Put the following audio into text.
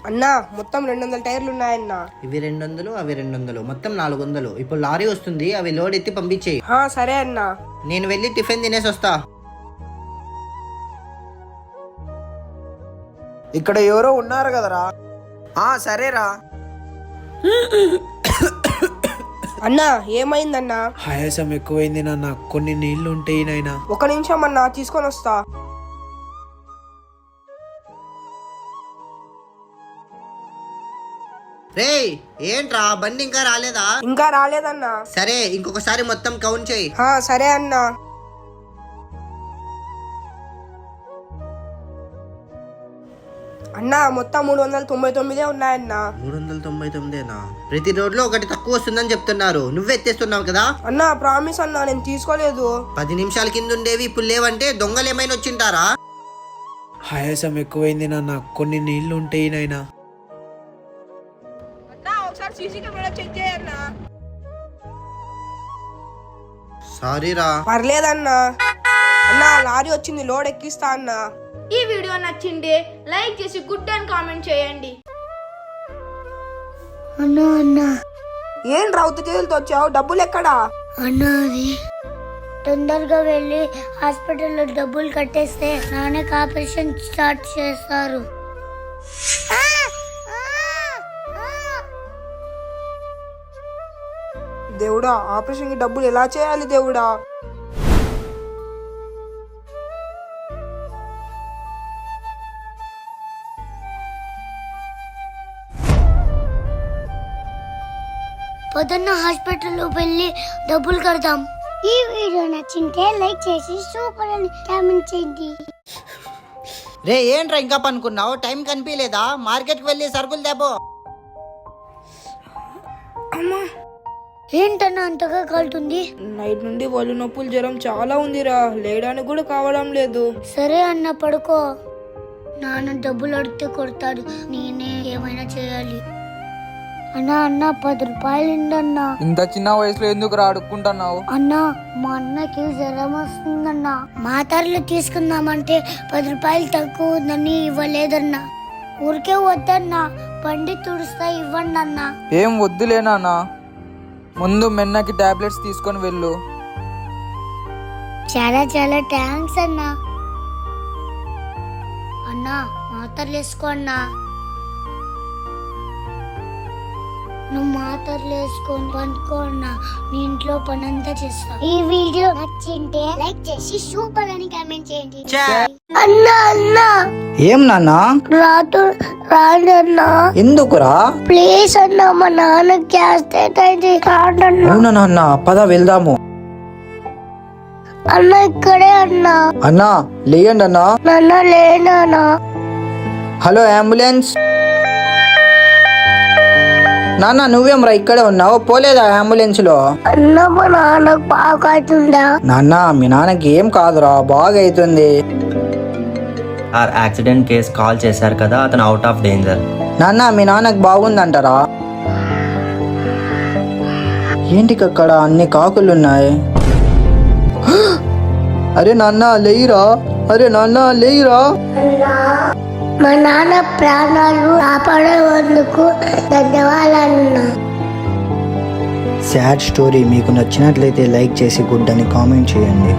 అన్నా మొత్తం 200 టైర్లు ఉన్నాయన్నా. ఇవి 200, అవి 200, మొత్తం 400. ఇప్పుడు లారీ వస్తుంది, అవి లోడ్ ఎత్తి పంపించేయి. సరే అన్నా. నేను వెళ్ళి టిఫిన్ తినేసి వస్తా. ఇక్కడ ఎవరో ఉన్నారు కదరా. సరేరా. అన్నా ఏమైందన్నా? ఆయాసం ఎక్కువైంది నాన్న, కొన్ని నీళ్లు ఉంటాయి నాయనా. 1 నిమిషం అన్నా, తీసుకొని వస్తా. రే ఏంట్రా బండి ఇంకా రాలేదా? ఇంకా రాలేదన్నా. సరే ఇంకొకసారి మొత్తం కౌంట్ చేయి. సరే అన్నా. అన్నా మొత్తం 399 ఉన్నాయన్నా. 399నా? ప్రతి రోడ్ లో ఒకటి తక్కువ వస్తుందని చెప్తున్నారు, నువ్వే ఎత్తేస్తున్నావు కదా. అన్నా ప్రామిస్ అన్నా, నేను తీసుకోలేదు. 10 నిమిషాల కింద ఉండేవి ఇప్పుడు లేవంటే దొంగలు ఏమైనా వచ్చింటారా? ఆయాసం ఎక్కువైంది నాన్న, కొన్ని నీళ్లు ఉంటాయి నాయనా. సారీ రా. పర్లేదన్నా. అన్నా లారీ వచ్చింది, లోడ్ ఎక్కిస్తా అన్నా. ఈ వీడియో నచ్చింది లైక్ చేసి గుడ్ అని కామెంట్ చేయండి. అన్నా ఏం రౌతు చేతులతో వచ్చావు? డబ్బులు ఎక్కడా? అన్నా అది తొందరగా వెళ్ళి హాస్పిటల్లో డబ్బులు కట్టేస్తే నాన్నకి ఆపరేషన్ స్టార్ట్ చేస్తారు. దేవుడా, ఆపరేషన్ కి డబ్బులు ఎలా చేయాలి దేవుడా? పొద్దున్న హాస్పిటల్లో వెళ్ళి డబ్బులు కడదాం. ఈ వీడియో నచ్చింటే లైక్ చేసి సూపర్ అని కామెంట్ చేయండి. రే ఏంట్రా ఇంకా పనుకున్నావు? టైం కనిపించలేదా? మార్కెట్ కి వెళ్ళి సరుకులు తేపో. ఏంటన్నా అంతగా కాలుతుంది? నైట్ నుండి ఒళ్ళు నొప్పులు, జ్వరం చాలా ఉందిరా, లేయడానికి కూడా కావడం లేదు. సరే అన్న పడుకో. నాన్న డబ్బులు అడిగితే కొడతాడు, నేనే ఏమైనా చేయాలి. అన్నా 10 రూపాయలు ఇందన్నా. ఇంత చిన్న వయసులో ఎందుకు అడుక్కుంటున్నావు? అన్నా మా అన్నకి జ్వరం వస్తుందన్నా, మాతర్లు తీసుకుందామంటే 10 రూపాయలు తక్కువ ఉందని ఇవ్వలేదన్నా. ఊరికే వద్దన్నా, బండి తుడుస్తా ఇవ్వండి అన్నా. ఏం వద్దులేనా, ముందు మెన్నకి టాబ్లెట్స్ తీసుకొని వెళ్ళు. చాలా చాలా థ్యాంక్స్ అన్నా. అన్నా మాతర్లు వేసుకో అన్నా. నువ్వు మాతర్లు వేసుకొని పండుకో అన్నా, నీ ఇంట్లో పని అంతా చేస్తా. ఈ వీడియో నచ్చింటే లైక్ చేసి సూపర్ అని కామెంట్ చేయండి. అన్నా ఏం నాన్నా? రాదన్నా. ఎందుకురా? ప్లీజ్ అన్నా, మా నాన్నకి క్యాస్టేట్ అయితే రాదన్నా. అవునా నాన్న, పద వెళ్దాము. అన్న ఇక్కడే అన్నా. అన్నా లేయండి అన్నా. నాన్న లేనా? Hello ambulance. నాన్న నువ్వేం రా ఇక్కడే ఉన్నావు? పోలేదా అంబులెన్స్ లో? అన్న మా నాన్నకు బాగా అవుతుందా? నాన్న మీ నాన్నకి ఏం కాదురా, బాగా అవుతుంది. యాక్సిడెంట్ కేసు కాల్ చేశారు కదా, అతను అవుట్ ఆఫ్ డేంజర్. నాన్న మీ నాన్నకి బాగుందంటారా? ఏంటికి అక్కడ అన్ని కాకులున్నాయి? అరే నాన్న లేయిరా, అరే నాన్న లేయిరా. మా నాన్న ప్రాణాలు కాపాడేందుకు ధన్యవాదాలు. సాడ్ స్టోరీ మీకు నచ్చినట్లయితే లైక్ చేసి గుడ్ అని కామెంట్ చేయండి.